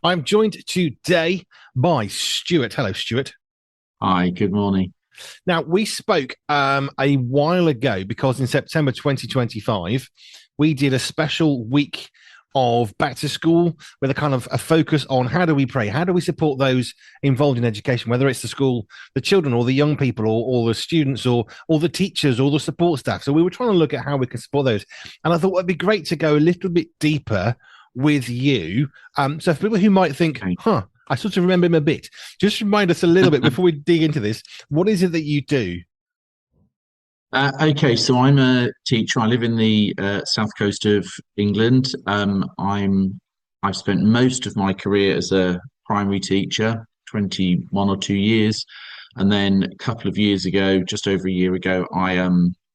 I'm joined today by Stuart. Hello, Stuart. Hi, good morning. Now, we spoke a while ago because in September 2025, we did a special week of back to school with a kind of a focus on how do we pray? How do we support those involved in education, whether it's the school, the children, or the young people, or the students, or the teachers, or the support staff? So we were trying to look at how we can support those. And I thought it'd be great to go a little bit deeper with you. So for people who might think, Okay. I sort of remember him a bit. Just remind us a little bit before we dig into this. What is it that you do? Okay, so I'm a teacher. I live in the south coast of England. I've spent most of my career as a primary teacher, 21 or 2 years, and then a couple of years ago, just over a year ago, I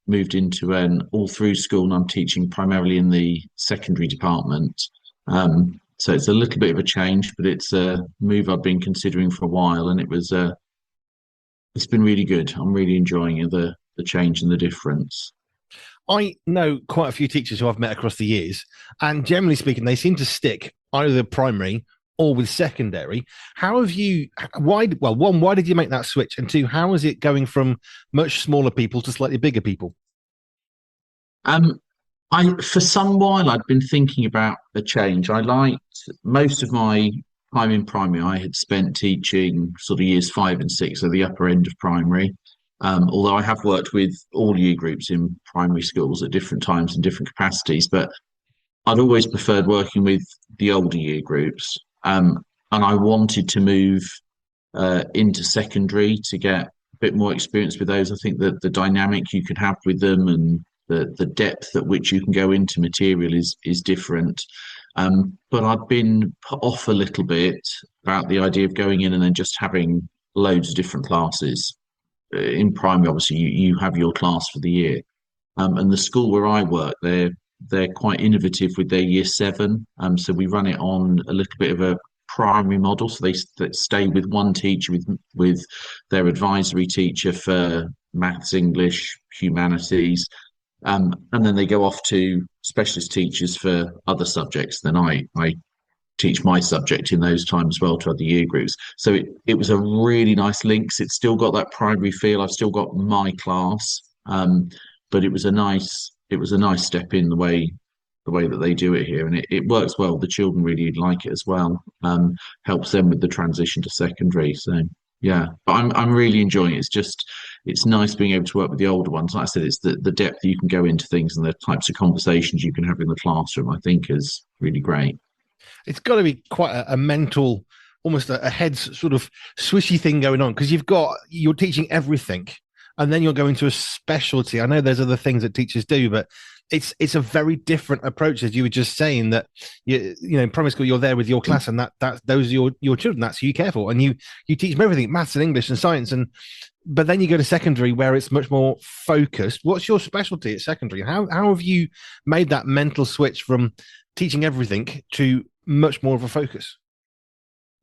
moved into an all-through school, and I'm teaching primarily in the secondary department. So it's a little bit of a change, but it's a move I've been considering for a while, and it's been really good. I'm really enjoying it, the change and the difference. I know quite a few teachers who I've met across the years, and generally speaking, they seem to stick either primary or with secondary. How have you? Why? Well, one, why did you make that switch? And two, how is it going from much smaller people to slightly bigger people? Um, I for some while I'd been thinking about a change. I liked most of my time in primary. I had spent teaching sort of years 5 and 6, so the upper end of primary. Although I have worked with all year groups in primary schools at different times and different capacities, but I'd always preferred working with the older year groups. And I wanted to move into secondary to get a bit more experience with those. I think that the dynamic you can have with them and the depth at which you can go into material is different. But I've been put off a little bit about the idea of going in and then just having loads of different classes. In primary, obviously, you have your class for the year. And the school where I work, they're quite innovative with their year seven. So we run it on a little bit of a primary model. So they stay with one teacher with their advisory teacher for maths, English, humanities, and then they go off to specialist teachers for other subjects. Then I teach my subject in those times as well to other year groups. So it was a really nice link. It's still got that primary feel. I've still got my class, but it was a nice step in the way that they do it here, and it works well. The children really like it as well. Helps them with the transition to secondary. So yeah, but I'm really enjoying it. It's nice being able to work with the older ones. Like I said, it's the depth you can go into things and the types of conversations you can have in the classroom. I think is really great. It's got to be quite a mental, almost a head sort of swishy thing going on because you're teaching everything, and then you're going to a specialty. I know there's other things that teachers do, but it's a very different approach. As you were just saying, that in primary school you're there with your class, and that those are your children. That's who you care for, and you teach them everything, maths and English and science, but then you go to secondary where it's much more focused. What's your specialty at secondary? How have you made that mental switch from teaching everything to much more of a focus?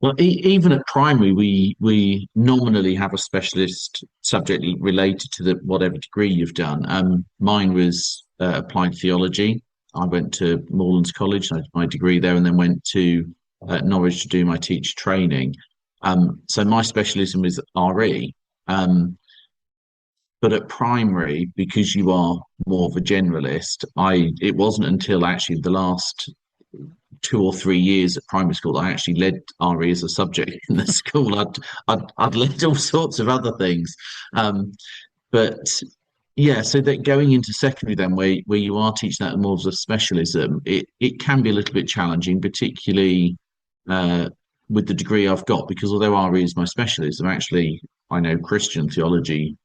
Well, even at primary, we nominally have a specialist subject related to the whatever degree you've done. Mine was applied theology. I went to Moorlands College, I did my degree there, and then went to Norwich to do my teacher training. So my specialism is RE. But at primary, because you are more of a generalist, it wasn't until actually the last 2 or 3 years at primary school I actually led RE as a subject in the school. I'd led all sorts of other things, but yeah. So that going into secondary then, where you are teaching that more as a specialism, it can be a little bit challenging, particularly uh, with the degree I've got, because although RE is my specialism, actually I know Christian theology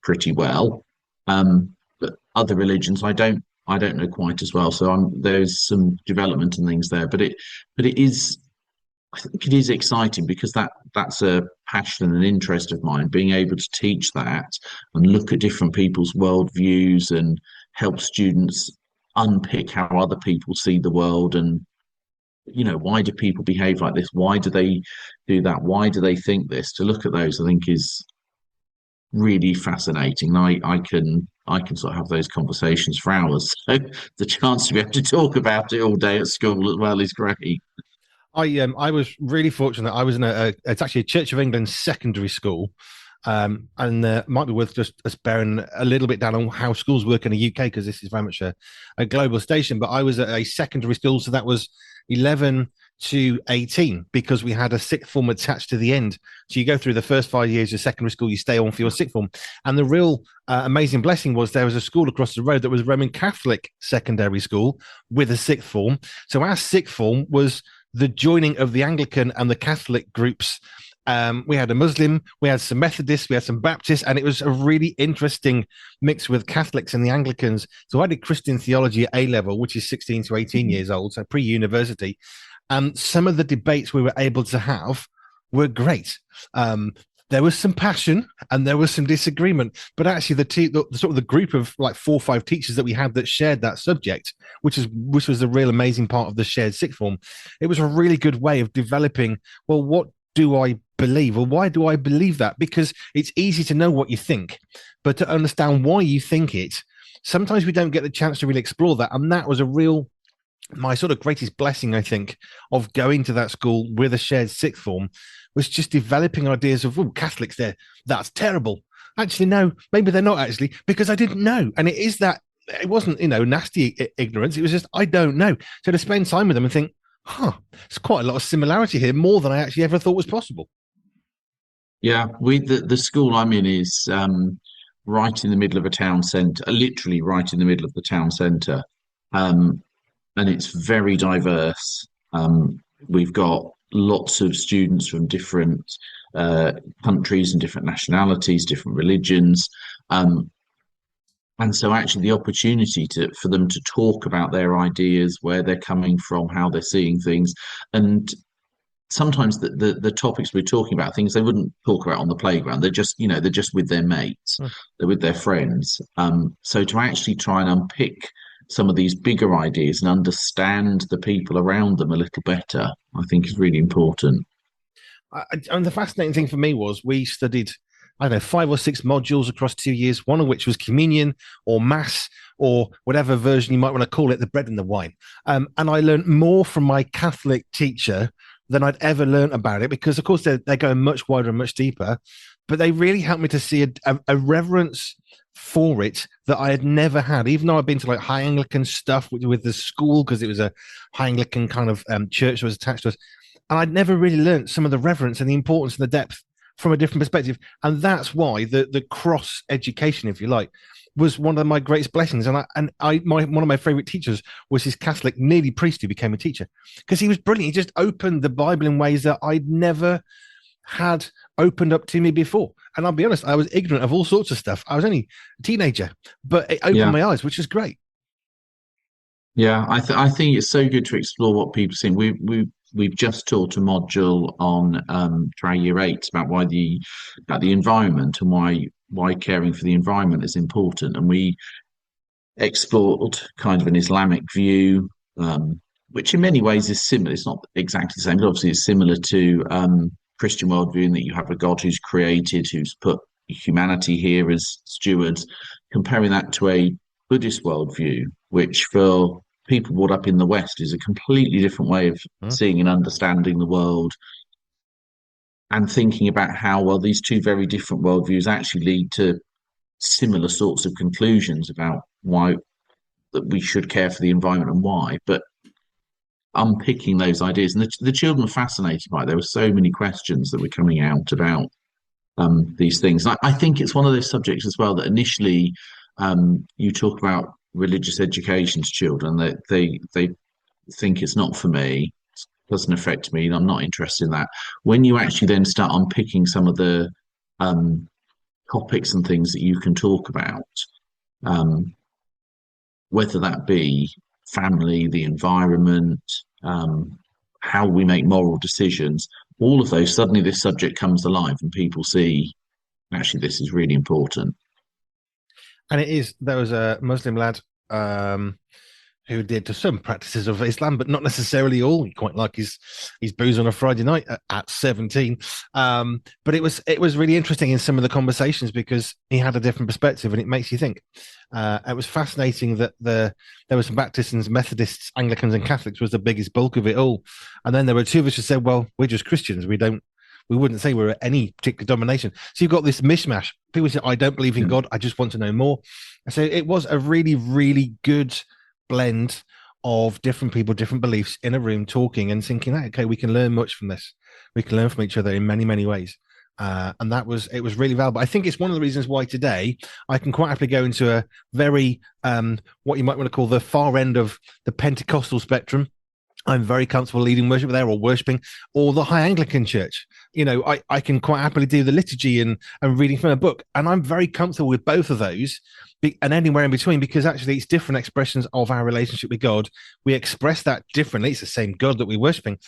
pretty well. But other religions I don't know quite as well. So there's some development and things there, but it is I think it is exciting because that's a passion and an interest of mine, being able to teach that and look at different people's worldviews and help students unpick how other people see the world and why do people behave like this? Why do they do that? Why do they think this? To look at those, I think is really fascinating. I can sort of have those conversations for hours. So the chance to be able to talk about it all day at school as well is great. I was really fortunate. I was in it's actually a Church of England secondary school, and might be worth just us bearing a little bit down on how schools work in the UK, because this is very much a global station. But I was at a secondary school, so that was 11 to 18, because we had a sixth form attached to the end. So you go through the first 5 years of secondary school, you stay on for your sixth form. And the real amazing blessing was there was a school across the road that was Roman Catholic secondary school with a sixth form. So our sixth form was the joining of the Anglican and the Catholic groups. We had a Muslim, we had some Methodists, we had some Baptists, and it was a really interesting mix with Catholics and the Anglicans. So I did Christian Theology at A level, which is 16 to 18 years old, so pre-university. And some of the debates we were able to have were great. There was some passion and there was some disagreement, but actually the sort of the group of like 4 or 5 teachers that we had that shared that subject, which was the real amazing part of the shared sixth form. It was a really good way of developing, well, what do I believe, or why do I believe that? Because it's easy to know what you think, but to understand why you think it, sometimes we don't get the chance to really explore that. And that was my sort of greatest blessing, I think, of going to that school with a shared sixth form, was just developing ideas of, oh, Catholics there, that's terrible. Actually, no, maybe they're not actually, because I didn't know. And it wasn't, nasty ignorance. It was just, I don't know. So to spend time with them and think, there's quite a lot of similarity here, more than I actually ever thought was possible. Yeah, the school I'm in is right in the middle of a town centre, literally right in the middle of the town centre. And it's very diverse. We've got lots of students from different countries and different nationalities, different religions. And so actually the opportunity for them to talk about their ideas, where they're coming from, how they're seeing things. And sometimes the topics we're talking about, things they wouldn't talk about on the playground. They're just, they're just with their mates, they're with their friends. So to actually try and unpick some of these bigger ideas and understand the people around them a little better, I think is really important. And the fascinating thing for me was we studied, I don't know, 5 or 6 modules across 2 years, one of which was communion or mass or whatever version you might want to call it, the bread and the wine. And I learned more from my Catholic teacher than I'd ever learned about it, because, of course, they're going much wider and much deeper. But they really helped me to see a reverence for it that I had never had, even though I'd been to like high Anglican stuff with the school, because it was a high Anglican kind of church that was attached to us. And I'd never really learned some of the reverence and the importance and the depth from a different perspective. And that's why the cross education, if you like, was one of my greatest blessings. And one of my favorite teachers was his Catholic, nearly priest, who became a teacher, because he was brilliant. He just opened the Bible in ways that I'd never had opened up to me before. And I'll be honest, I was ignorant of all sorts of stuff. I was only a teenager, but it opened my eyes, which is great. Yeah, I think it's so good to explore what people think. We've just taught a module on for our year 8 about about the environment and why caring for the environment is important. And we explored kind of an Islamic view, which in many ways is similar. It's not exactly the same, but obviously it's similar to Christian worldview, in that you have a God who's created, who's put humanity here as stewards. Comparing that to a Buddhist worldview, which for people brought up in the West is a completely different way of seeing and understanding the world, and thinking about how, well, these two very different worldviews actually lead to similar sorts of conclusions about why that we should care for the environment and why. But unpicking those ideas, and the children were fascinated by it. There were so many questions that were coming out about these things. And I think it's one of those subjects as well that initially you talk about religious education to children, that they think it's not for me, doesn't affect me, I'm not interested in that. When you actually then start unpicking some of the topics and things that you can talk about, whether that be family, the environment, how we make moral decisions, all of those, suddenly this subject comes alive and people see, actually, this is really important. And it is. There was a Muslim lad who did to some practices of Islam, but not necessarily all. He quite like his booze on a Friday night at 17. But it was really interesting in some of the conversations because he had a different perspective, and it makes you think. It was fascinating that there were some Baptists, Methodists, Anglicans, and Catholics was the biggest bulk of it all, and then there were two of us who said, "Well, we're just Christians. We wouldn't say we're any particular domination." So you've got this mishmash. People say, "I don't believe in God. I just want to know more." So it was a really, really good blend of different people, different beliefs in a room talking and thinking, "Hey, okay, we can learn much from this. We can learn from each other in many, many ways." And it was really valuable. I think it's one of the reasons why today I can quite happily go into a very, what you might want to call the far end of the Pentecostal spectrum. I'm very comfortable leading worship there or worshiping, or the High Anglican Church. I can quite happily do the liturgy and reading from a book. And I'm very comfortable with both of those and anywhere in between, because actually it's different expressions of our relationship with God. We express that differently. It's the same God that we're worshiping,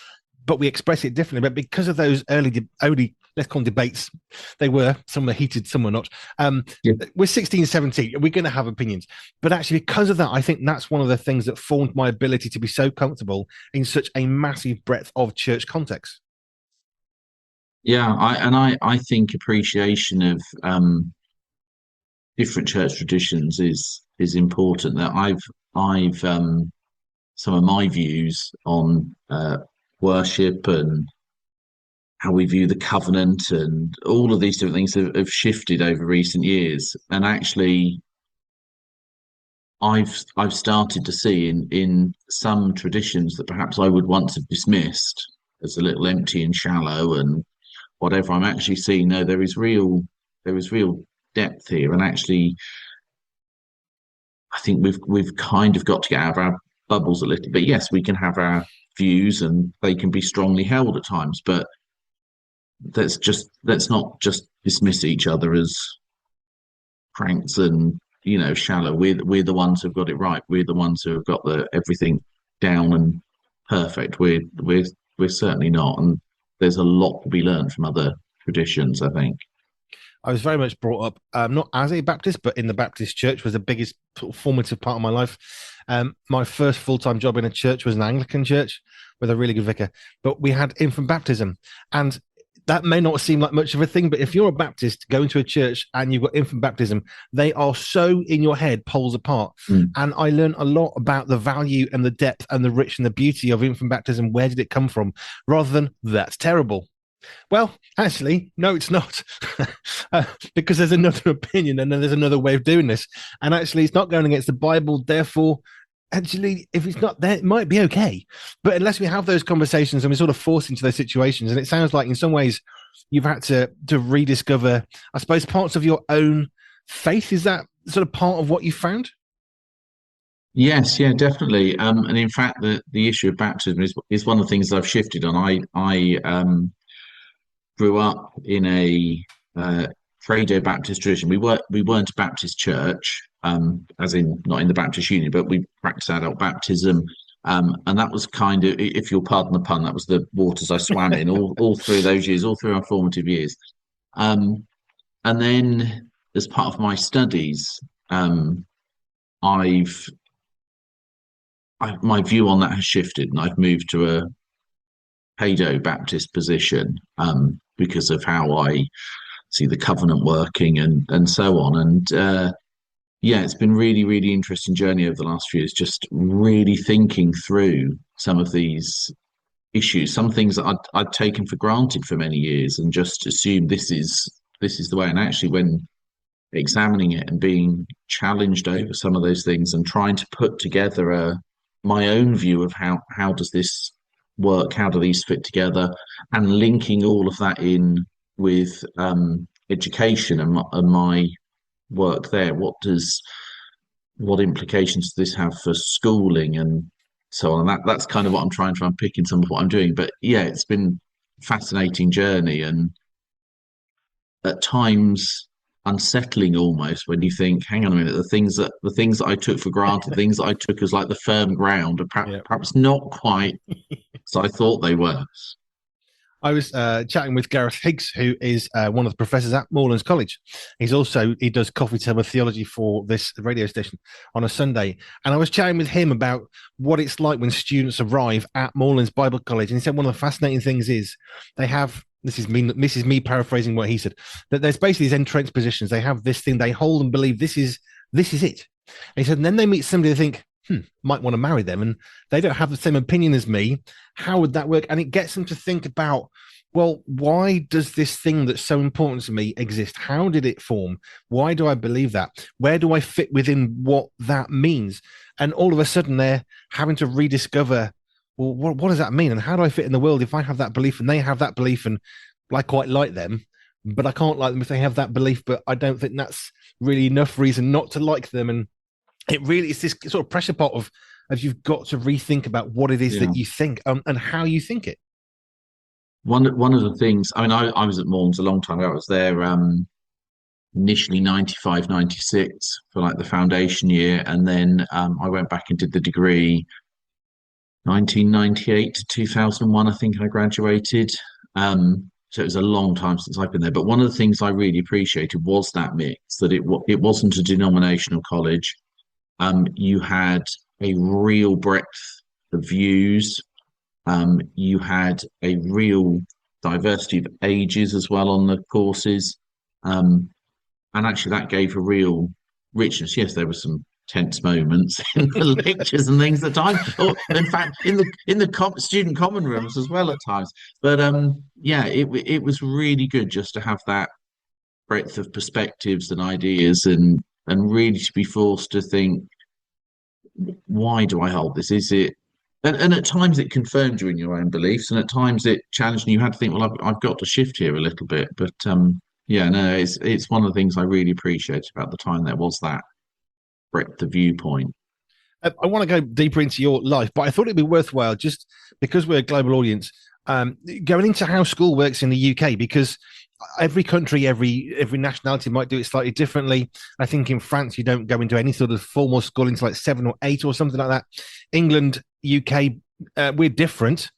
but we express it differently. But because of those early, let's call them debates, some were heated, some were not. We're 16, 17, we're going to have opinions. But actually, because of that, I think that's one of the things that formed my ability to be so comfortable in such a massive breadth of church context. Yeah, I think appreciation of different church traditions is important. That I've some of my views on worship and how we view the covenant and all of these different things have shifted over recent years. And actually, I've started to see in some traditions that perhaps I would once have dismissed as a little empty and shallow and whatever. I'm actually seeing no, there is real depth here, and actually, I think we've kind of got to get out of our bubbles a little bit. Yes, we can have our views, and they can be strongly held at times, but let's not just dismiss each other as cranks and shallow. We're the ones who've got it right. We're the ones who have got everything down and perfect. We're certainly not, and there's a lot to be learned from other traditions, I think. I was very much brought up not as a Baptist, but in the Baptist church was the biggest formative part of my life. My first full-time job in a church was an Anglican church with a really good vicar, but we had infant baptism. And that may not seem like much of a thing, but if you're a Baptist going to a church and you've got infant baptism, they are so in your head, poles apart. And I learned a lot about the value and the depth and the rich and the beauty of infant baptism. Where did it come from? Rather than, that's terrible. Well, actually, no, it's not, because there's another opinion and then there's another way of doing this. And actually, it's not going against the Bible. Therefore, actually, if it's not there, it might be okay. But unless we have those conversations and we're sort of forced into those situations, and it sounds like in some ways you've had to rediscover, I suppose, parts of your own faith. Is that sort of part of what you found? Yes, yeah, definitely. And in fact, the issue of baptism is one of the things I've shifted on. I grew up in a Credo Baptist tradition. We weren't a Baptist church, as in not in the Baptist Union, but we practiced adult baptism. And that was kind of, if you'll pardon the pun, that was the waters I swam in all through those years, all through our formative years. And then, as part of my studies, my view on that has shifted, and I've moved to a Credo Baptist position because of how I see the covenant working and so on. And yeah, it's been really, really interesting journey over the last few years, just really thinking through some of these issues, some things that I'd taken for granted for many years and just assumed this is the way. And actually, when examining it and being challenged over some of those things and trying to put together my own view of how does this work, how do these fit together, and linking all of that in with education and my work there. What implications does this have for schooling and so on? And that's kind of what I'm trying to unpick in some of what I'm doing. But yeah, it's been a fascinating journey, and at times unsettling almost when you think, hang on a minute, the things that I took for granted, things that I took as like the firm ground, are perhaps not quite as I thought they were. I was chatting with Gareth Higgs, who is one of the professors at Moorlands College. He does coffee table theology for this radio station on a Sunday. And I was chatting with him about what it's like when students arrive at Moorlands Bible College. And he said one of the fascinating things is they have, this is me paraphrasing what he said, that there's basically these entrenched positions. They have this thing they hold and believe this is it. And he said, and then they meet somebody they think, might want to marry them, and they don't have the same opinion as me. How would that work? And it gets them to think about, well, why does this thing that's so important to me exist? How did it form? Why do I believe that? Where do I fit within what that means? And all of a sudden they're having to rediscover, well, what does that mean? And how do I fit in the world if I have that belief and they have that belief and I quite like them, but I can't like them if they have that belief, but I don't think that's really enough reason not to like them. And it really is this sort of pressure pot of you've got to rethink about what it is that you think and how you think it. One of the things, I mean, I was at Moorlands a long time ago. I was there initially 95, 96 for like the foundation year. And then I went back and did the degree 1998 to 2001, I think I graduated. So it was a long time since I've been there. But one of the things I really appreciated was that mix, that it wasn't a denominational college. You had a real breadth of views. You had a real diversity of ages as well on the courses. And actually that gave a real richness. Yes, there were some tense moments in the lectures and things at times, or in fact in the student common rooms as well at times. But it was really good just to have that breadth of perspectives and ideas and really to be forced to think, why do I hold this? Is it, and at times it confirmed you in your own beliefs, and at times it challenged you. You had to think, well, I've got to shift here a little bit. But it's one of the things I really appreciated about the time. There was that breadth of viewpoint. I want to go deeper into your life, but I thought it'd be worthwhile, just because we're a global audience, going into how school works in the UK, because every country, every nationality might do it slightly differently. I think in France, you don't go into any sort of formal school until like 7 or 8 or something like that. England, UK, we're different.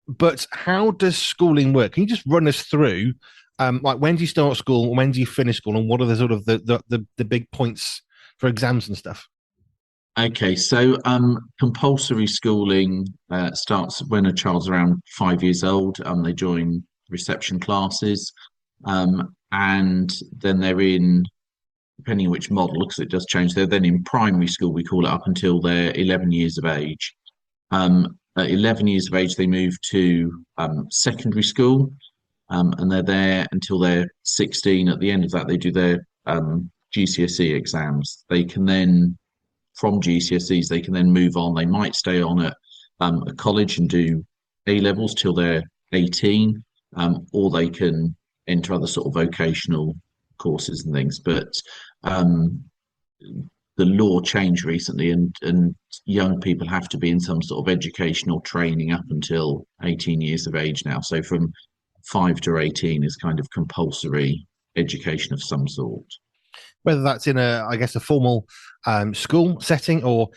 But how does schooling work? Can you just run us through, like when do you start school, when do you finish school, and what are the sort of the big points for exams and stuff? Okay, so compulsory schooling starts when a child's around 5 years old. They join reception classes. And then they're in, depending on which model, because it does change, they're then in primary school, we call it, up until they're 11 years of age. At 11 years of age, they move to secondary school, and they're there until they're 16. At the end of that, they do their GCSE exams. They can then, from GCSEs, they can then move on. They might stay on at a college and do A levels till they're 18, or they can enter other sort of vocational courses and things. But the law changed recently, and young people have to be in some sort of educational training up until 18 years of age now. So from 5 to 18 is kind of compulsory education of some sort. Whether that's in a formal school setting, or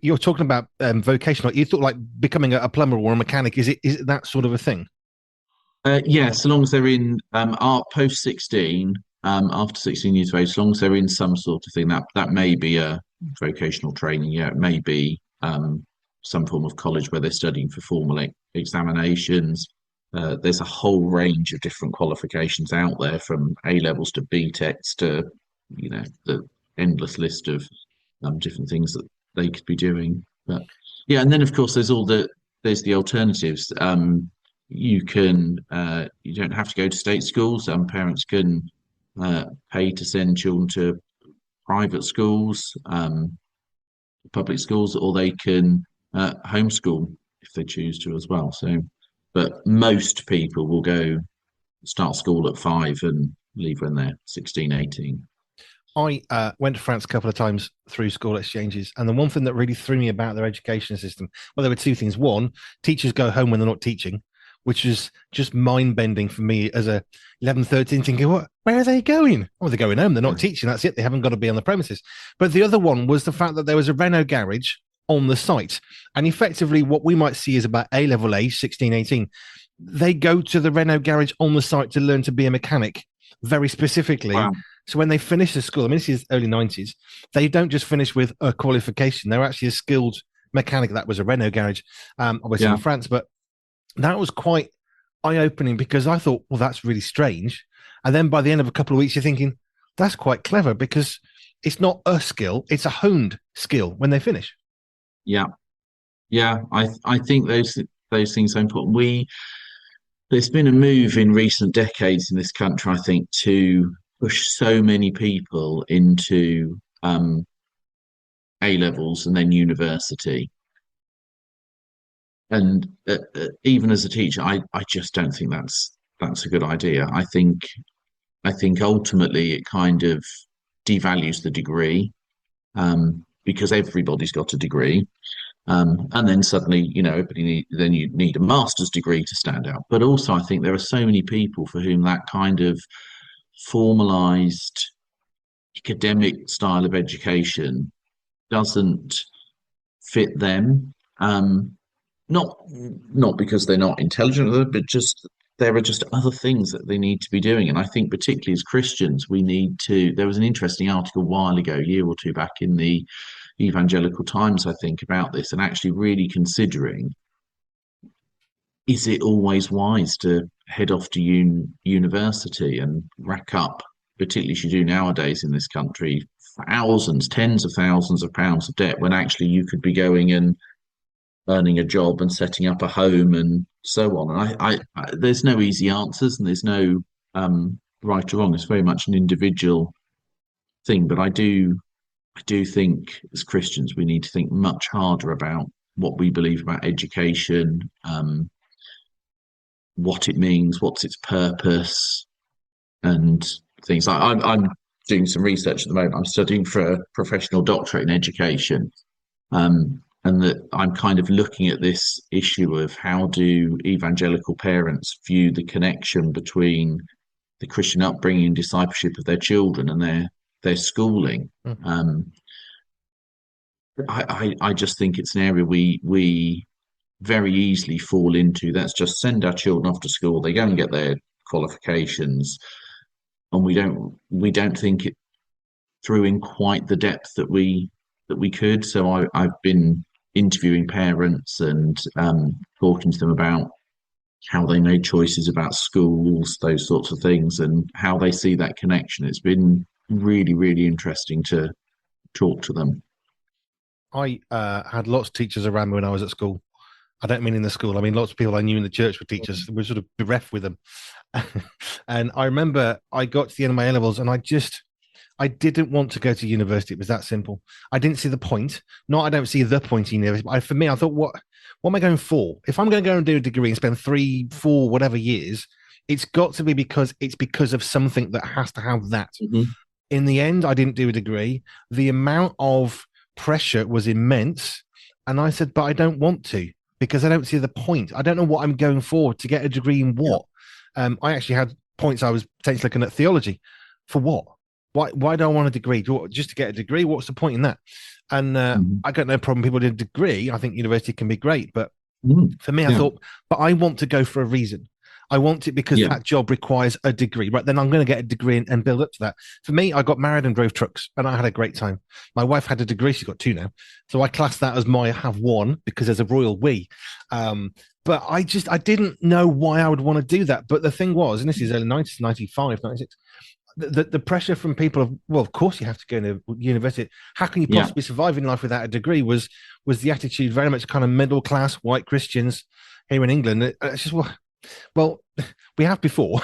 you're talking about vocational, you thought like becoming a plumber or a mechanic. Is it that sort of a thing? Yeah, so long as they're in post 16, after 16 years of age, as long as they're in some sort of thing, that may be a vocational training. Yeah, it may be some form of college where they're studying for formal examinations. There's a whole range of different qualifications out there, from A levels to BTECs to, the endless list of different things that they could be doing. But yeah, and then of course there's the alternatives. You don't have to go to state schools. Parents can pay to send children to private schools, public schools, or they can homeschool if they choose to as well. So, but most people will start school at 5 and leave when they're 16, 18. I went to France a couple of times through school exchanges, and the one thing that really threw me about their education system, well, there were two things. One, teachers go home when they're not teaching, which is just mind-bending for me as a 11, 13, thinking, where are they going? Oh, they're going home. They're not teaching. That's it. They haven't got to be on the premises. But the other one was the fact that there was a Renault garage on the site. And effectively, what we might see is about A-level age, 16, 18. they go to the Renault garage on the site to learn to be a mechanic very specifically. Wow. So when they finish the school, I mean, this is early 90s, they don't just finish with a qualification. They're actually a skilled mechanic. That was a Renault garage, obviously in Yeah. France. But that was quite eye-opening because I thought, well, that's really strange. And then by the end of a couple of weeks, you're thinking, that's quite clever because it's not a skill, it's a honed skill when they finish. Yeah. Yeah. I think those things are important. There's been a move in recent decades in this country, I think, to push so many people into A levels and then university. And even as a teacher, I just don't think that's a good idea. I think ultimately it kind of devalues the degree, because everybody's got a degree. And then suddenly, then you need a master's degree to stand out. But also, I think there are so many people for whom that kind of formalized academic style of education doesn't fit them. Not not because they're not intelligent, but just there are just other things that they need to be doing. And I think particularly as Christians, we need to. There was an interesting article a while ago, a year or two back in the Evangelical Times, I think, about this, and actually really considering, is it always wise to head off to university and rack up, particularly as you do nowadays in this country, thousands, tens of thousands of pounds of debt when actually you could be going and earning a job and setting up a home and so on. And there's no easy answers and there's no right or wrong. It's very much an individual thing. But I do think as Christians we need to think much harder about what we believe about education, what it means, what's its purpose, and things. I'm doing some research at the moment. I'm studying for a professional doctorate in education. And that I'm kind of looking at this issue of how do evangelical parents view the connection between the Christian upbringing and discipleship of their children and their schooling. Mm. I just think it's an area we very easily fall into. Let's just send our children off to school. They go and get their qualifications, and we don't think it through in quite the depth that we could. So I've been interviewing parents and talking to them about how they made choices about schools, those sorts of things, and how they see that connection. It's been really, really interesting to talk to them. I had lots of teachers around me when I was at school. I don't mean in the school. I mean, lots of people I knew in the church were teachers. We were sort of bereft with them. And I remember I got to the end of my A levels and I didn't want to go to university. It was that simple. I didn't see the point. Not I don't see the point in university. But for me, I thought, what am I going for? If I'm going to go and do a degree and spend 3, 4, whatever years, it's got to be because it's because of something that has to have that. Mm-hmm. In the end, I didn't do a degree. The amount of pressure was immense. And I said, but I don't want to because I don't see the point. I don't know what I'm going for to get a degree in what. I actually had points I was potentially looking at theology. For what? Why do I want a degree? Just to get a degree? What's the point in that? And I got no problem people did a degree. I think university can be great. But for me, I thought, but I want to go for a reason. I want it because that job requires a degree. Right, then I'm going to get a degree and build up to that. For me, I got married and drove trucks, and I had a great time. My wife had a degree; she's got 2 now, so I class that as my have one because there's a royal we. But I didn't know why I would want to do that. But the thing was, and this is early 90s, 95, 96, the pressure from people of, well, of course you have to go to university. How can you possibly survive in life without a degree? Was the attitude very much kind of middle class white Christians here in England? It's just well, we have before.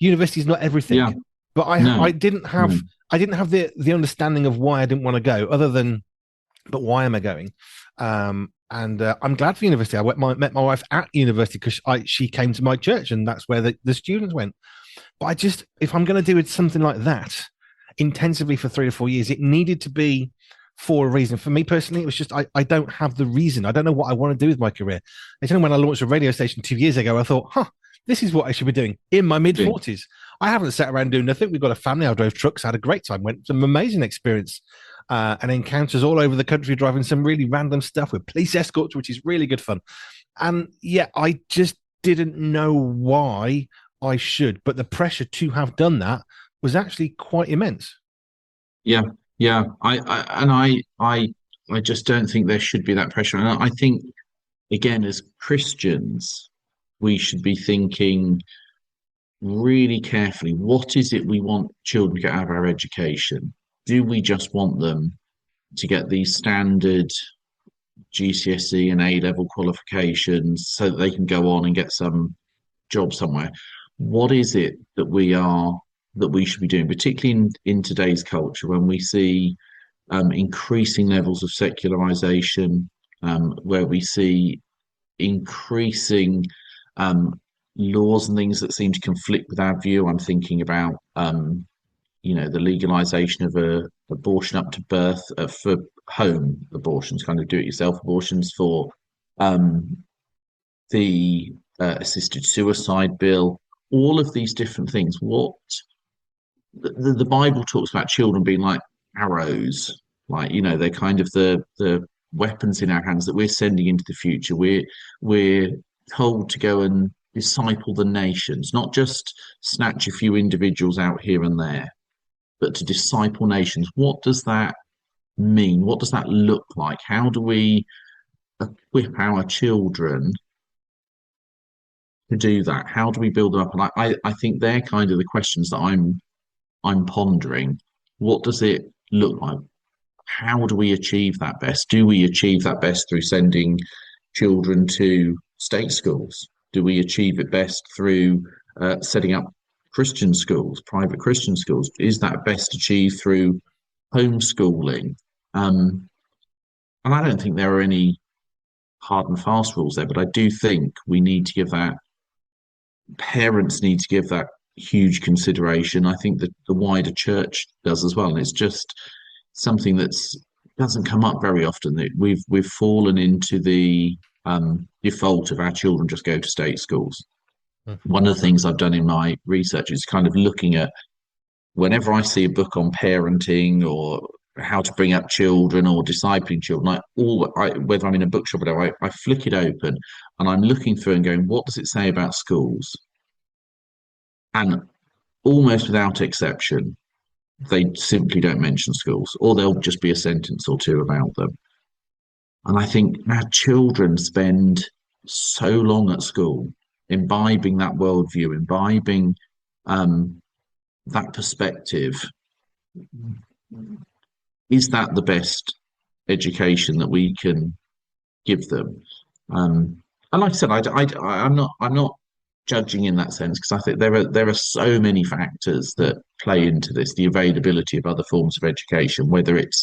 University is not everything, but I didn't have the understanding of why I didn't want to go, other than, but why am I going? And I'm glad for university. I met my wife at university because she came to my church, and that's where the students went. But if I'm going to do something like that intensively for 3 or 4 years, it needed to be for a reason. For me personally, it was just I don't have the reason. I don't know what I want to do with my career. It's only when I launched a radio station 2 years ago, I thought, this is what I should be doing in my mid-40s. I haven't sat around doing nothing. We've got a family. I drove trucks. I had a great time. Went some amazing experience and encounters all over the country, driving some really random stuff with police escorts, which is really good fun. And I just didn't know why I should, but the pressure to have done that was actually quite immense. Yeah, yeah. I just don't think there should be that pressure. And I think, again, as Christians, we should be thinking really carefully, what is it we want children to get out of our education? Do we just want them to get these standard GCSE and A level qualifications so that they can go on and get some job somewhere? What is it that we should be doing, particularly in today's culture when we see increasing levels of secularization, where we see increasing laws and things that seem to conflict with our view? I'm thinking about the legalization of abortion up to birth, for home abortions, kind of do-it-yourself abortions, for um, the assisted suicide bill, all of these different things. What the Bible talks about children being like arrows, like, they're kind of the weapons in our hands that we're sending into the future. We're told to go and disciple the nations, not just snatch a few individuals out here and there, but to disciple nations. What does that mean? What does that look like? How do we equip our children to do that? How do we build them up? And I think they're kind of the questions that I'm pondering. What does it look like? How do we achieve that best? Do we achieve that best through sending children to state schools? Do we achieve it best through setting up Christian schools, private Christian schools? Is that best achieved through homeschooling? And I don't think there are any hard and fast rules there, but I do think we need to give that, parents need to give that huge consideration. I think that the wider church does as well. And it's just something that's doesn't come up very often. That we've fallen into the default of our children just go to state schools. One of the things I've done in my research is kind of looking at, whenever I see a book on parenting or how to bring up children or discipling children, whether I'm in a bookshop or whatever, I flick it open and I'm looking through and going, what does it say about schools? And almost without exception, they simply don't mention schools, or there'll just be a sentence or two about them. And I think our children spend so long at school imbibing that worldview, imbibing that perspective. Is that the best education that we can give them? And like I said, I'm not judging in that sense, because I think there are so many factors that play into this. The availability of other forms of education, whether it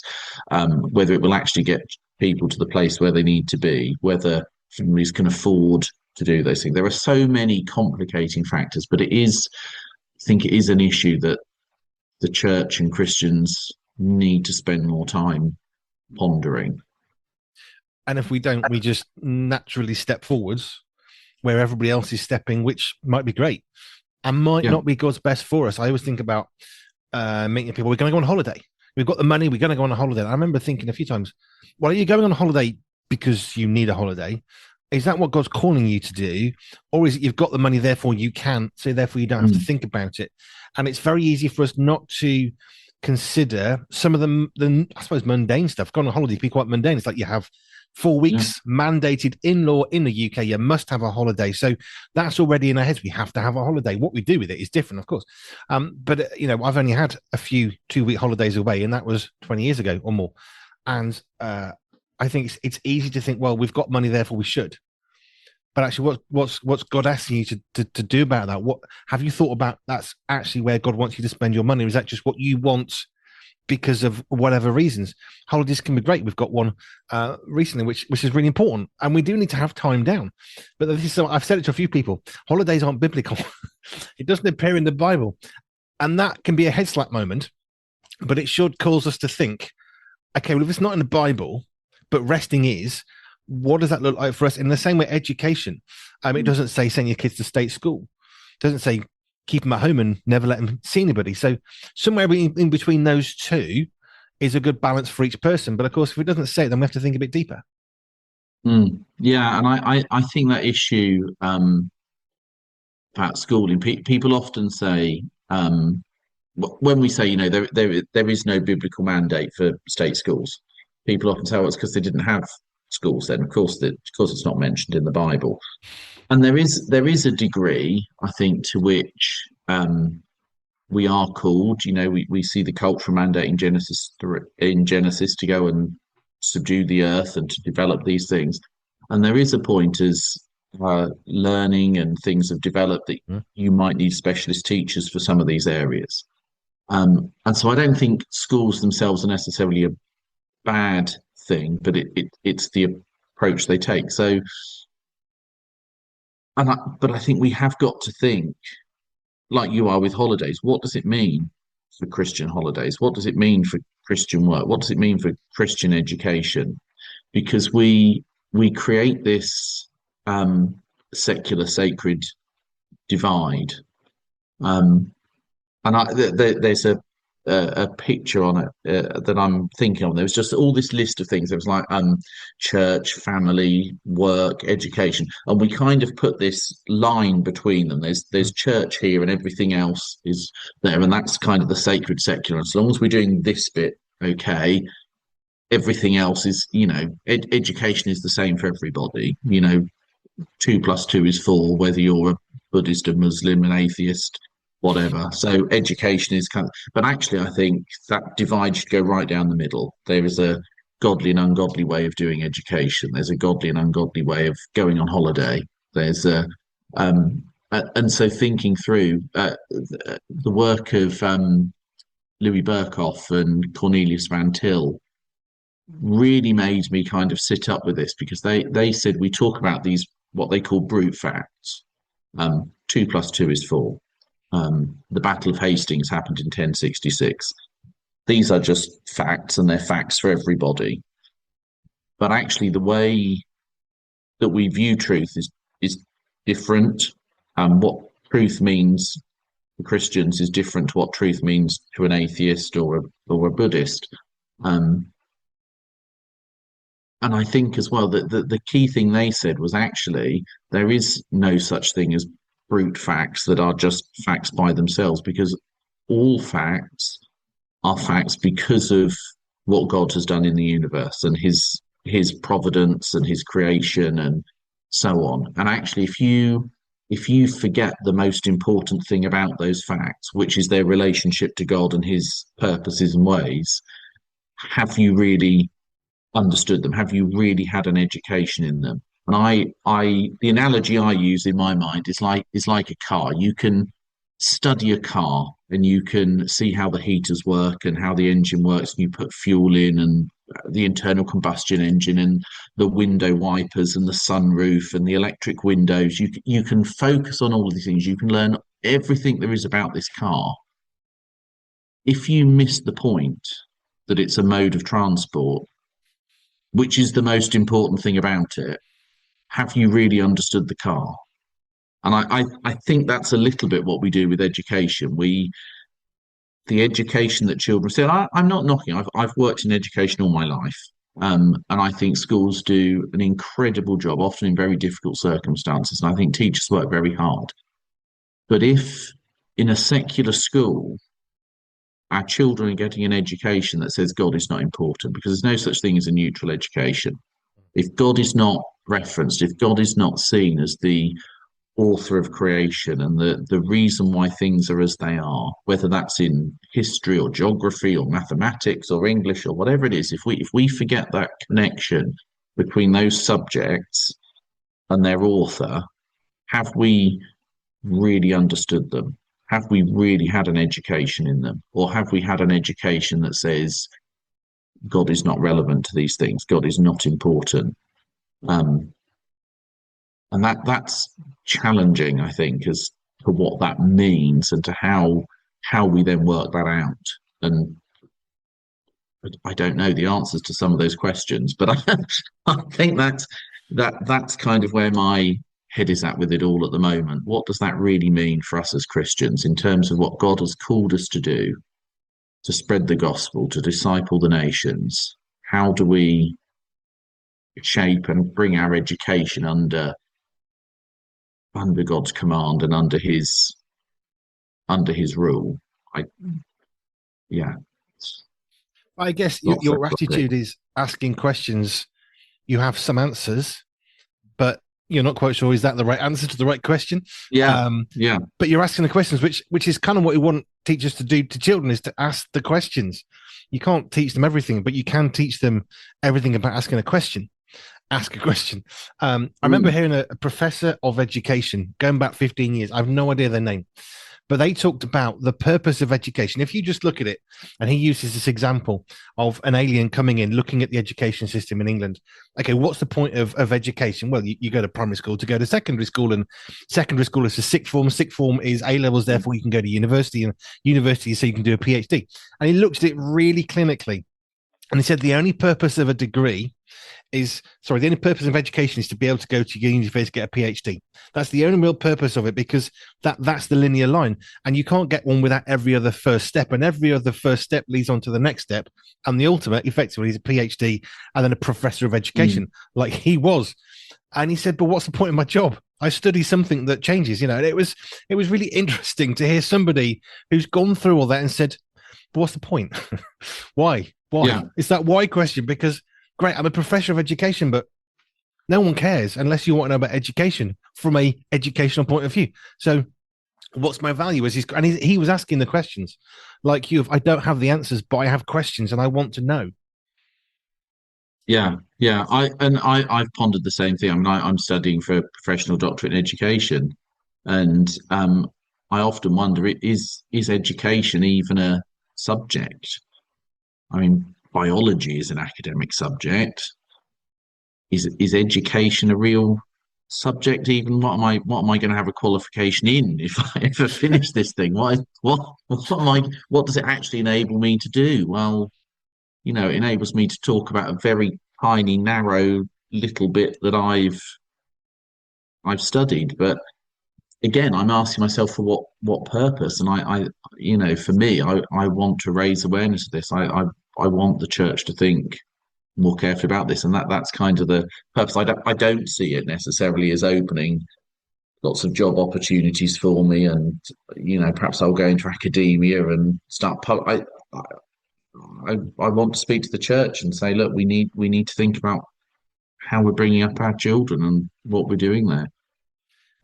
will actually get people to the place where they need to be, whether families can afford to do those things. There are so many complicating factors, but I think it is an issue that the church and Christians need to spend more time pondering. And if we don't, we just naturally step forwards where everybody else is stepping, which might be great and might not be God's best for us. I always think about meeting people. We're going to go on holiday. We've got the money. We're going to go on a holiday. And I remember thinking a few times, well, are you going on a holiday because you need a holiday? Is that what God's calling you to do? Or is it you've got the money, therefore you can, so therefore you don't have to think about it? And it's very easy for us not to consider some of the I suppose, mundane stuff. Going on holiday can be quite mundane. It's like you have 4 weeks mandated in law in the UK. You must have a holiday. So that's already in our heads. We have to have a holiday. What we do with it is different, of course. But I've only had a few 2-week holidays away, and that was 20 years ago or more. And I think it's easy to think, well, we've got money, therefore we should. But actually, what's God asking you to do about that? What have you thought about? That's actually where God wants you to spend your money. Or is that just what you want because of whatever reasons? Holidays can be great. We've got one recently, which is really important, and we do need to have time down. But this is I've said it to a few people. Holidays aren't biblical. It doesn't appear in the Bible, and that can be a head slap moment. But it should cause us to think, okay, well, if it's not in the Bible, but resting is, what does that look like for us? In the same way, education, it doesn't say send your kids to state school. It doesn't say keep them at home and never let them see anybody. So somewhere in between those two is a good balance for each person. But of course, if it doesn't say it, then we have to think a bit deeper. Yeah, and I think that issue about schooling. People often say, when we say, there is no biblical mandate for state schools, people often say, oh, it's because they didn't have schools then. Of course, it's not mentioned in the Bible. And there is a degree, I think, to which we are called. We see the cultural mandate in Genesis to go and subdue the earth and to develop these things. And there is a point as learning and things have developed that you might need specialist teachers for some of these areas. And so I don't think schools themselves are necessarily a bad thing, but it's the approach they take. So, but I think we have got to think, like you are with holidays, what does it mean for Christian holidays? What does it mean for Christian work? What does it mean for Christian education? Because we create this secular sacred divide. There's a picture on it that I'm thinking of. There was just all this list of things. There was like church, family, work, education, and we kind of put this line between them. There's church here, and everything else is there, and that's kind of the sacred secular. As long as we're doing this bit, okay, everything else is, education is the same for everybody. 2 + 2 is 4, whether you're a Buddhist, a Muslim, an atheist, whatever. So education is but actually I think that divide should go right down the middle. There is a godly and ungodly way of doing education. There's a godly and ungodly way of going on holiday. There's and so thinking through the work of Louis Berkhoff and Cornelius Van Til really made me kind of sit up with this, because they said we talk about these, what they call brute facts. 2 + 2 is 4. The Battle of Hastings happened in 1066. These are just facts, and they're facts for everybody. But actually, the way that we view truth is different. What truth means for Christians is different to what truth means to an atheist or a Buddhist. And I think as well that the key thing they said was, actually there is no such thing as brute facts that are just facts by themselves, because all facts are facts because of what God has done in the universe and his providence and his creation and so on. And actually, if you forget the most important thing about those facts, which is their relationship to God and his purposes and ways, have you really understood them? Have you really had an education in them? And the analogy I use in my mind is like a car. You can study a car and you can see how the heaters work and how the engine works, and you put fuel in, and the internal combustion engine and the window wipers and the sunroof and the electric windows. You can focus on all of these things. You can learn everything there is about this car. If you miss the point that it's a mode of transport, which is the most important thing about it, have you really understood the car? And I think that's a little bit what we do with education. The education that children say, I'm not knocking. I've worked in education all my life. And I think schools do an incredible job, often in very difficult circumstances. And I think teachers work very hard. But if in a secular school, our children are getting an education that says God is not important, because there's no such thing as a neutral education. If God is not referenced, if God is not seen as the author of creation and the reason why things are as they are, whether that's in history or geography or mathematics or English or whatever it is, if we forget that connection between those subjects and their author, have we really understood them? Have we really had an education in them? Or have we had an education that says God is not relevant to these things, God is not important? And that's challenging, I think, as to what that means and to how we then work that out. And I don't know the answers to some of those questions, but I think that's kind of where my head is at with it all at the moment. What does that really mean for us as Christians in terms of what God has called us to do, to spread the gospel, to disciple the nations? How do we shape and bring our education under under God's command and under His rule. I yeah, it's I guess not so your lovely. attitude is asking questions. You have some answers, but you're not quite sure is that the right answer to the right question. Yeah, Um, yeah, but you're asking the questions, which is kind of what we want teachers to do to children is to ask the questions. You can't teach them everything, but you can teach them everything about asking a question. Ask a question. I remember mm, hearing a professor of education going back 15 years. I have no idea their name, but they talked about the purpose of education. If you just look at it, and he uses this example of an alien coming in, looking at the education system in England. Okay, what's the point of education? Well, you go to primary school to go to secondary school, and secondary school is a sixth form. Sixth form is A levels, therefore you can go to university, and university so you can do a PhD. And he looked at it really clinically, and he said the only purpose of a degree is sorry, the only purpose of education is to be able to go to university to get a PhD. That's the only real purpose of it because that's the linear line, and you can't get one without every other first step, and every other first step leads on to the next step, and the ultimate, effectively, is a PhD and then a professor of mm, education, like he was. And he said, "But what's the point of my job? I study something that changes." And it was really interesting to hear somebody who's gone through all that and said, "But what's the point? Why? yeah, Why?" It's that why question because great, I'm a professor of education, but no one cares unless you want to know about education from a educational point of view. So what's my value is he was asking the questions like you. I don't have the answers, but I have questions and I want to know. yeah. I've pondered the same thing. I mean, I'm studying for a professional doctorate in education, and I often wonder, is education even a subject? I mean, biology is an academic subject. Is education a real subject even? What am I going to have a qualification in if I ever finish this thing? What does it actually enable me to do? Well, it enables me to talk about a very tiny, narrow little bit that I've studied. But again, I'm asking myself for what purpose? And for me, I want to raise awareness of this. I want the church to think more carefully about this, and that's kind of the purpose. I don't see it necessarily as opening lots of job opportunities for me, and perhaps I'll go into academia and start. I want to speak to the church and say, look, we need to think about how we're bringing up our children and what we're doing there.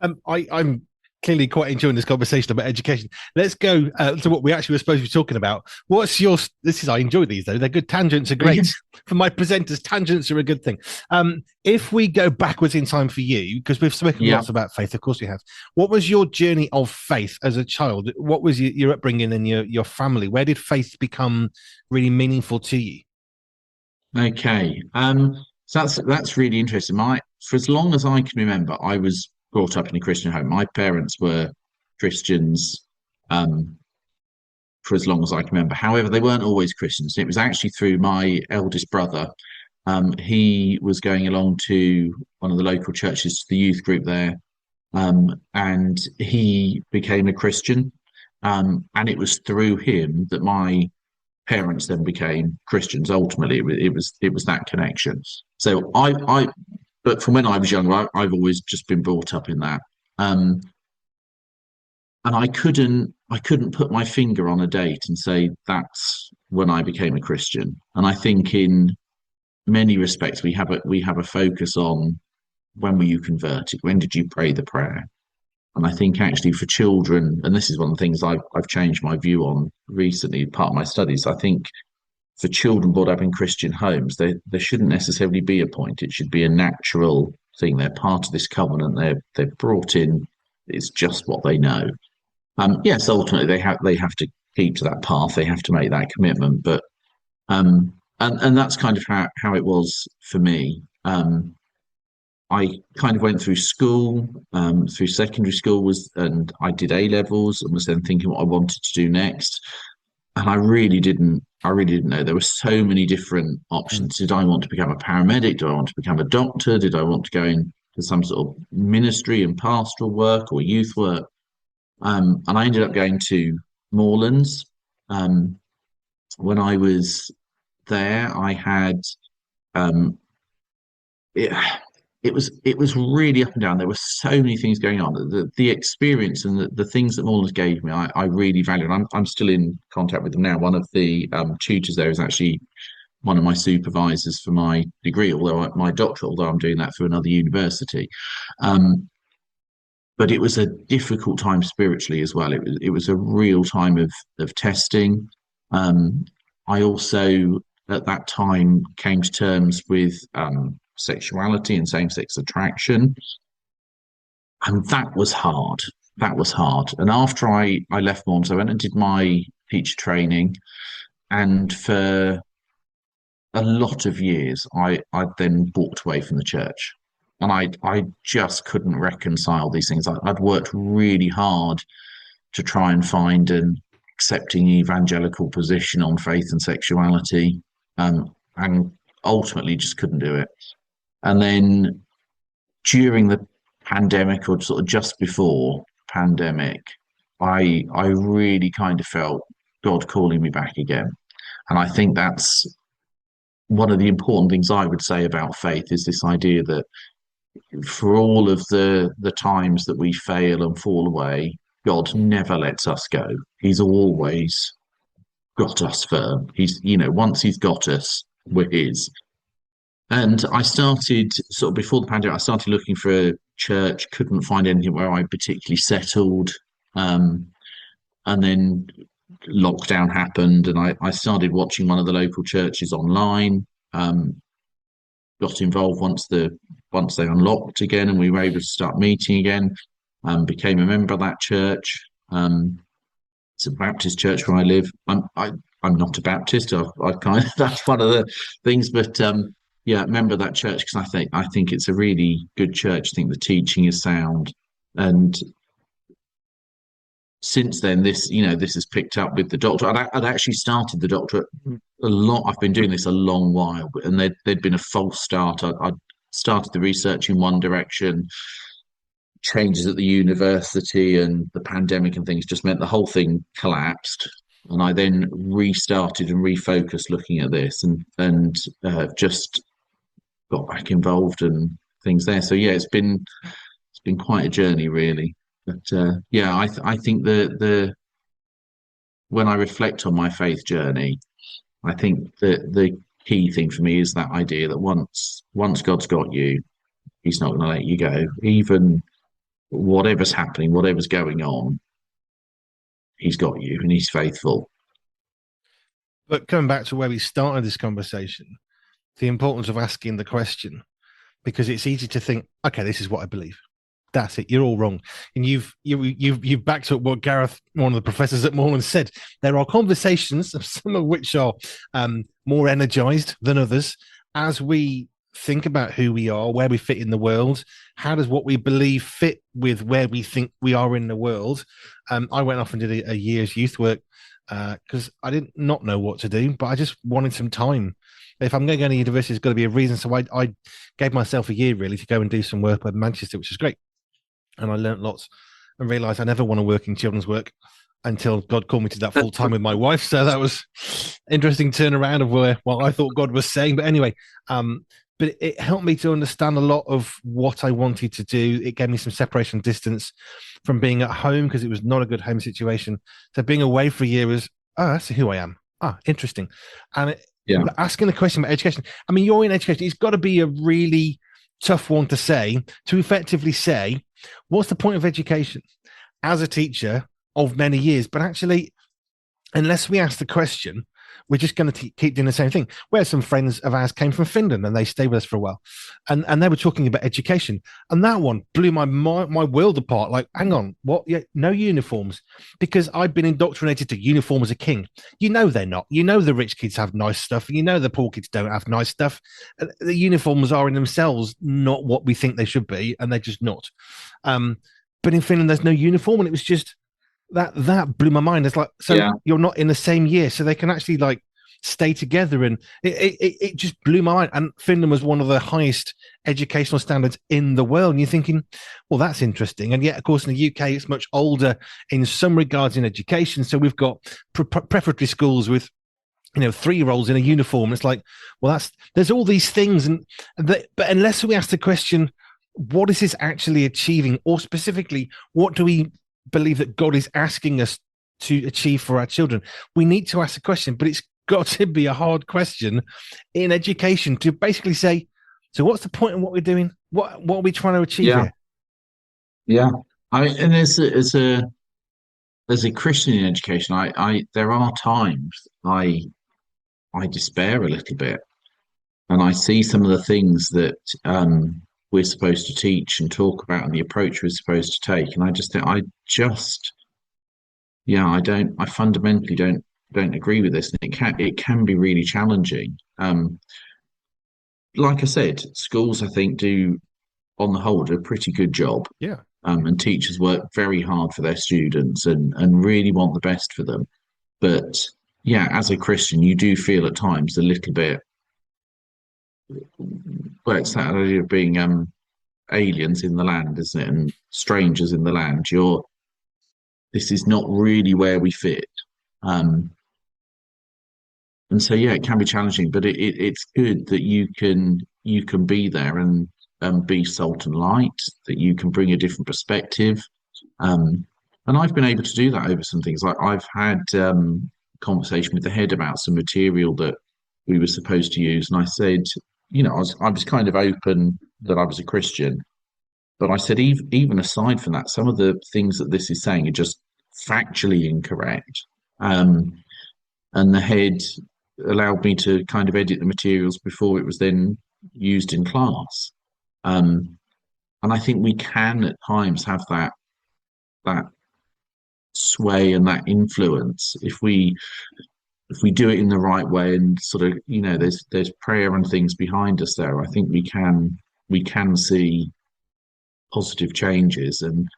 I'm clearly quite enjoying this conversation about education. Let's go to what we actually were supposed to be talking about. What's your? This is I enjoy these though. They're good. Tangents are great for my presenters. Tangents are a good thing. If we go backwards in time for you, because we've spoken Yeah. lots about faith, of course we have. What was your journey of faith as a child? What was your upbringing and your family? Where did faith become really meaningful to you? Okay. So that's really interesting. For as long as I can remember, I was brought up in a Christian home. My parents were Christians, um, for as long as I can remember. However, they weren't always Christians. It was actually through my eldest brother. He was going along to one of the local churches, the youth group there, and he became a Christian. And it was through him that my parents then became Christians. Ultimately, it was that connection. So but from when I was younger, I've always just been brought up in that. Um, and I couldn't put my finger on a date and say that's when I became a Christian. And I think in many respects we have a focus on when were you converted? When did you pray the prayer? And I think actually for children, and this is one of the things I've changed my view on recently, part of my studies, I think for children brought up in Christian homes, there shouldn't necessarily be a point. It should be a natural thing. They're part of this covenant. They're brought in. It's just what they know. Yes, ultimately they have to keep to that path. They have to make that commitment. But and that's kind of how it was for me. I kind of went through school, through secondary school and I did A levels and was then thinking what I wanted to do next. And I really didn't know. There were so many different Mm. options. Did I want to become a paramedic? Do I want to become a doctor? Did I want to go into some sort of ministry and pastoral work or youth work? And I ended up going to Moorlands. Um, when I was there, I had um, it, it was really up and down. There were so many things going on. The experience and the things that Morelands gave me, I really value. And I'm still in contact with them now. One of the tutors there is actually one of my supervisors for my degree, although my doctorate, although I'm doing that for another university. But it was a difficult time spiritually as well. It was a real time of testing. I also at that time came to terms with sexuality and same-sex attraction, and that was hard. That was hard. And after I left Morelands, I went and did my teacher training, and for a lot of years, I then walked away from the church, and I just couldn't reconcile these things. I'd worked really hard to try and find an accepting evangelical position on faith and sexuality, and ultimately just couldn't do it. And then during the pandemic, or sort of just before pandemic, I really kind of felt God calling me back again. And I think that's one of the important things I would say about faith, is this idea that for all of the times that we fail and fall away, God never lets us go. He's always got us firm. He's, once he's got us, we're his. And I started sort of before the pandemic, I started looking for a church, couldn't find anything where I particularly settled. And then lockdown happened, and I started watching one of the local churches online. Got involved once they unlocked again, and we were able to start meeting again. Became a member of that church. It's a Baptist church where I live. I'm not a Baptist. I kind of that's one of the things, but yeah, member of that church because I think it's a really good church. I think the teaching is sound, and since then this has picked up with the doctorate. I'd actually started the doctorate a lot. I've been doing this a long while, and there'd been a false start. I started the research in one direction. Changes at the university and the pandemic and things just meant the whole thing collapsed, and I then restarted and refocused looking at this, and just got back involved and things there. So yeah, it's been quite a journey really. But yeah, I think the when I reflect on my faith journey, I think the key thing for me is that idea that once God's got you, he's not going to let you go. Even whatever's happening, whatever's going on, he's got you and he's faithful. But coming back to where we started this conversation, the importance of asking the question, because it's easy to think, okay, this is what I believe. That's it. You're all wrong. And you've backed up what Gareth, one of the professors at Morelands, said. There are conversations, some of which are more energized than others, as we think about who we are, where we fit in the world. How does what we believe fit with where we think we are in the world? I went off and did a year's youth work because I did not know what to do, but I just wanted some time. If I'm going to go to university, there's got to be a reason. So I gave myself a year really to go and do some work in Manchester, which is great. And I learnt lots and realised I never want to work in children's work until God called me to that full time with my wife. So that was interesting turnaround of where I thought God was saying. But anyway, but it helped me to understand a lot of what I wanted to do. It gave me some separation distance from being at home because it was not a good home situation. So being away for a year was, that's who I am. Interesting. And asking the question about education. I mean, you're in education. It's got to be a really tough one to say, to effectively say, what's the point of education as a teacher of many years? But actually, unless we ask the question, we're just going to keep doing the same thing. Where some friends of ours came from Finland and they stayed with us for a while, and they were talking about education, and that one blew my world apart. Like, hang on, what? Yeah, no uniforms, because I've been indoctrinated to uniform as a king. They're not. The rich kids have nice stuff. The poor kids don't have nice stuff. The uniforms are in themselves not what we think they should be, and they're just not. But in Finland, there's no uniform, and it was just. That blew my mind. It's like, You're not in the same year, so they can actually like stay together, and it just blew my mind. And Finland was one of the highest educational standards in the world, and you're thinking, well, that's interesting. And yet, of course, in the UK, it's much older in some regards in education. So we've got preparatory schools with 3-year-olds in a uniform. It's like, well, there's all these things, but unless we ask the question, what is this actually achieving, or specifically, what do we believe that God is asking us to achieve for our children? We need to ask the question, but it's got to be a hard question in education to basically say, so what's the point in what we're doing? What are we trying to achieve Yeah, here? yeah. And as a Christian in education, I there are times I despair a little bit, and I see some of the things that we're supposed to teach and talk about, and the approach we're supposed to take, and I just think yeah, I fundamentally don't agree with this, and it can be really challenging. Like I said, schools I think do on the whole do a pretty good job, Yeah. and teachers work very hard for their students and really want the best for them. But yeah, as a Christian, you do feel at times a little bit, well, it's that idea of being aliens in the land, isn't it? And strangers in the land. This is not really where we fit. Um, and so yeah, it can be challenging, but it's good that you can be there and be salt and light, that you can bring a different perspective. Um, and I've been able to do that over some things. Like I've had conversation with the head about some material that we were supposed to use, and I said, I was kind of open that I was a Christian, but I said, even aside from that, some of the things that this is saying are just factually incorrect. And the head allowed me to kind of edit the materials before it was then used in class. And I think we can at times have that sway and that influence if we do it in the right way, and sort of, there's prayer and things behind us there. I think we can see positive changes, and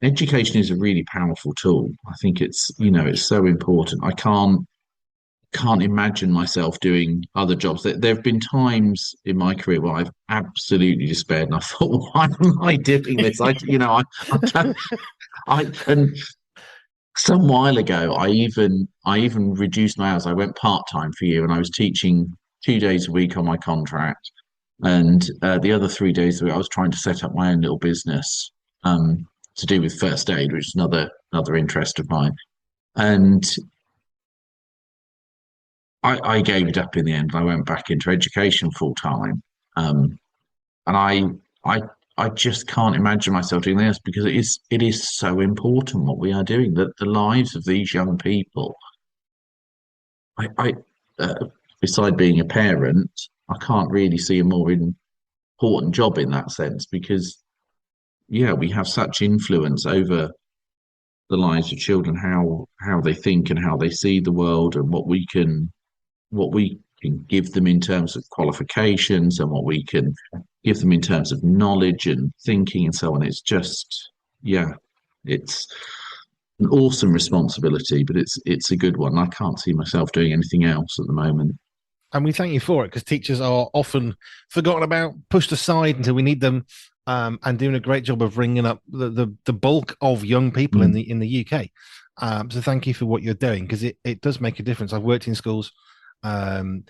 education is a really powerful tool. I think it's so important. I can't imagine myself doing other jobs. There have been times in my career where I've absolutely despaired, and I thought, why am I doing this? And some while ago, I even reduced my hours. I went part-time for a year, and I was teaching 2 days a week on my contract, and the other 3 days a week I was trying to set up my own little business to do with first aid, which is another interest of mine. And I gave it up in the end. I went back into education full time, and I just can't imagine myself doing this, because it is so important what we are doing. That the lives of these young people. I beside being a parent, I can't really see a more important job in that sense, because yeah, we have such influence over the lives of children, how they think and how they see the world, and what we can give them in terms of qualifications, and what we can give them in terms of knowledge and thinking and so on. It's just, yeah, it's an awesome responsibility, but it's a good one. I can't see myself doing anything else at the moment. And we thank you for it, because teachers are often forgotten about, pushed aside until we need them, and doing a great job of bringing up the bulk of young people in the UK. So thank you for what you're doing, because it does make a difference. I've worked in schools, and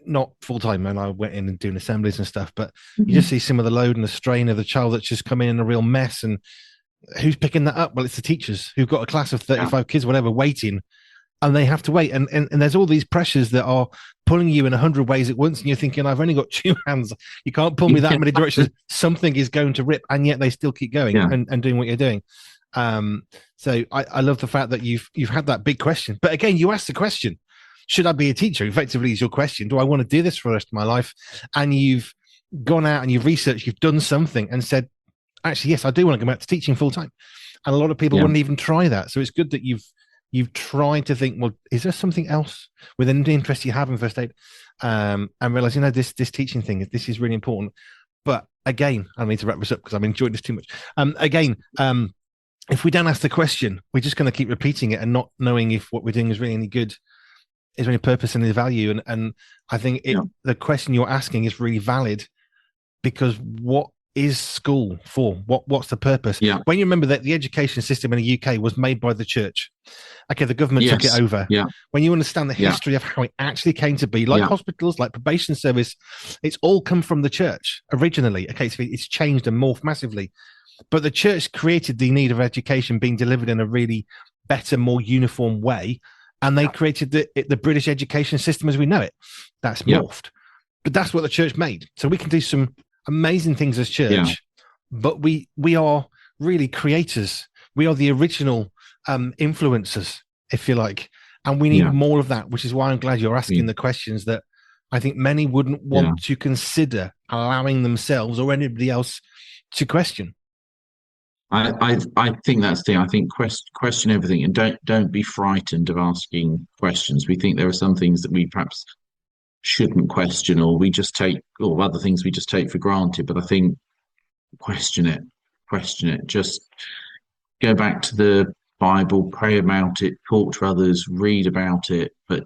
not full time, and I went in and doing assemblies and stuff, but you just see some of the load and the strain of the child that's just come in a real mess. And who's picking that up? Well, it's the teachers who've got a class of 35 kids, whatever, waiting, and they have to wait. And there's all these pressures that are pulling you in 100 ways at once, and you're thinking, I've only got 2 hands. You can't pull me that many directions. Something is going to rip, and yet they still keep going and doing what you're doing. So I love the fact that you've had that big question. But again, you asked the question, should I be a teacher? Effectively is your question. Do I want to do this for the rest of my life? And you've gone out and you've researched, you've done something and said, actually, yes, I do want to go back to teaching full time. And a lot of people wouldn't even try that. So it's good that you've tried to think, well, is there something else within the interest you have in first aid? And realize, this teaching thing, this is really important. But again, I need to wrap this up because I'm enjoying this too much. If we don't ask the question, we're just going to keep repeating it and not knowing if what we're doing is really any good, is there any purpose and any value. And I think the question you're asking is really valid, because what is school for? What's the purpose? Yeah. When you remember that the education system in the UK was made by the church, Okay, the government took it over. Yeah. When you understand the history of how it actually came to be, like hospitals, like probation service, it's all come from the church originally. Okay, so it's changed and morphed massively. But the church created the need of education being delivered in a really better, more uniform way. And they created the British education system as we know it. That's morphed. But that's what the church made. So we can do some amazing things as church, but we are really creators. We are the original influencers, if you like, and we need more of that, which is why I'm glad you're asking the questions that I think many wouldn't want to consider allowing themselves or anybody else to question. I think that's the thing. I think question everything, and don't be frightened of asking questions. We think there are some things that we perhaps shouldn't question, or we just take, or other things we just take for granted. But I think question it. Just go back to the Bible, pray about it, talk to others, read about it, but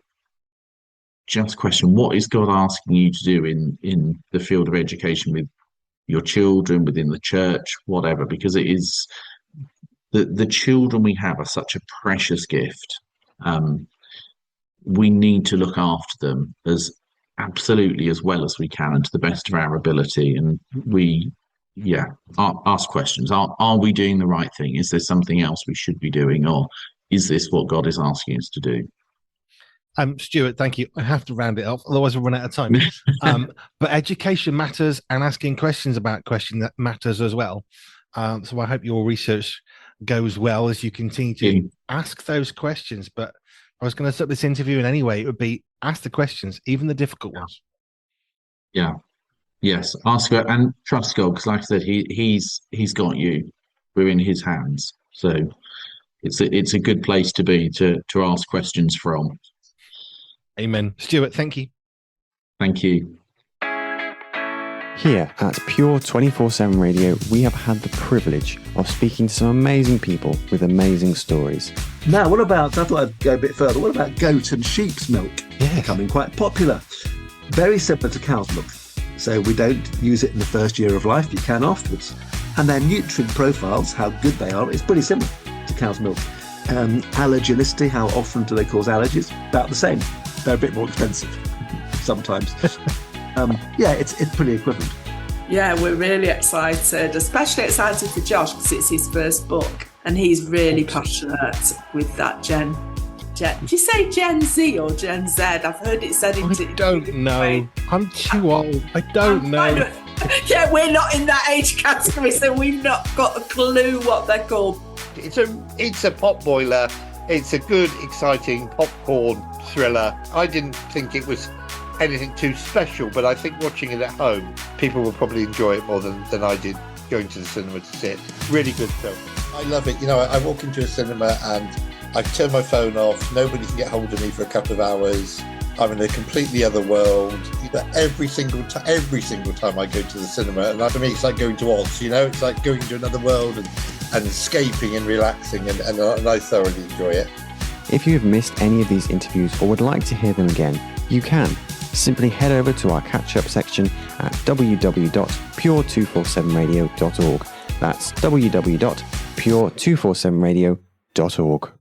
just question, what is God asking you to do in the field of education with your children, within the church, whatever, because it is the children we have are such a precious gift. We need to look after them as absolutely as well as we can and to the best of our ability. And ask questions. Are we doing the right thing? Is there something else we should be doing, or is this what God is asking us to do? Stuart, thank you. I have to round it off, otherwise we'll run out of time. But education matters, and asking questions about questions that matters as well. So I hope your research goes well as you continue to ask those questions. But I was going to start this interview in any way, it would be ask the questions, even the difficult ones. Yeah. Yes. Ask God and trust God, because like I said, he's got you. We're in his hands. So it's a good place to be to ask questions from. Amen. Stuart, thank you. Thank you. Here at Pure 24/7 Radio, we have had the privilege of speaking to some amazing people with amazing stories. Now, what about, I thought I'd go a bit further, what about goat and sheep's milk? Becoming quite popular. Very similar to cow's milk. So we don't use it in the first year of life, you can afterwards. And their nutrient profiles, how good they are, is pretty similar to cow's milk. Allergenicity, how often do they cause allergies? About the same. They're a bit more expensive sometimes. It's pretty equivalent. Yeah, we're really excited, especially excited for Josh because it's his first book and he's really passionate with that Gen. Do you say Gen Z or Gen Z? I've heard it said in I don't know. I'm too old. I don't know. Yeah, we're not in that age category, so we've not got a clue what they're called. It's a pot boiler. It's a good, exciting popcorn thriller. I didn't think it was anything too special, but I think watching it at home, people will probably enjoy it more than I did going to the cinema to see it. Really good film. I love it. I walk into a cinema and I turn my phone off. Nobody can get hold of me for a couple of hours. I'm in a completely other world. Every single time I go to the cinema, and for me, it's like going to Oz. It's like going to another world and escaping and relaxing, and I thoroughly enjoy it. If you have missed any of these interviews or would like to hear them again, you can. Simply head over to our catch-up section at www.pure247radio.org. That's www.pure247radio.org.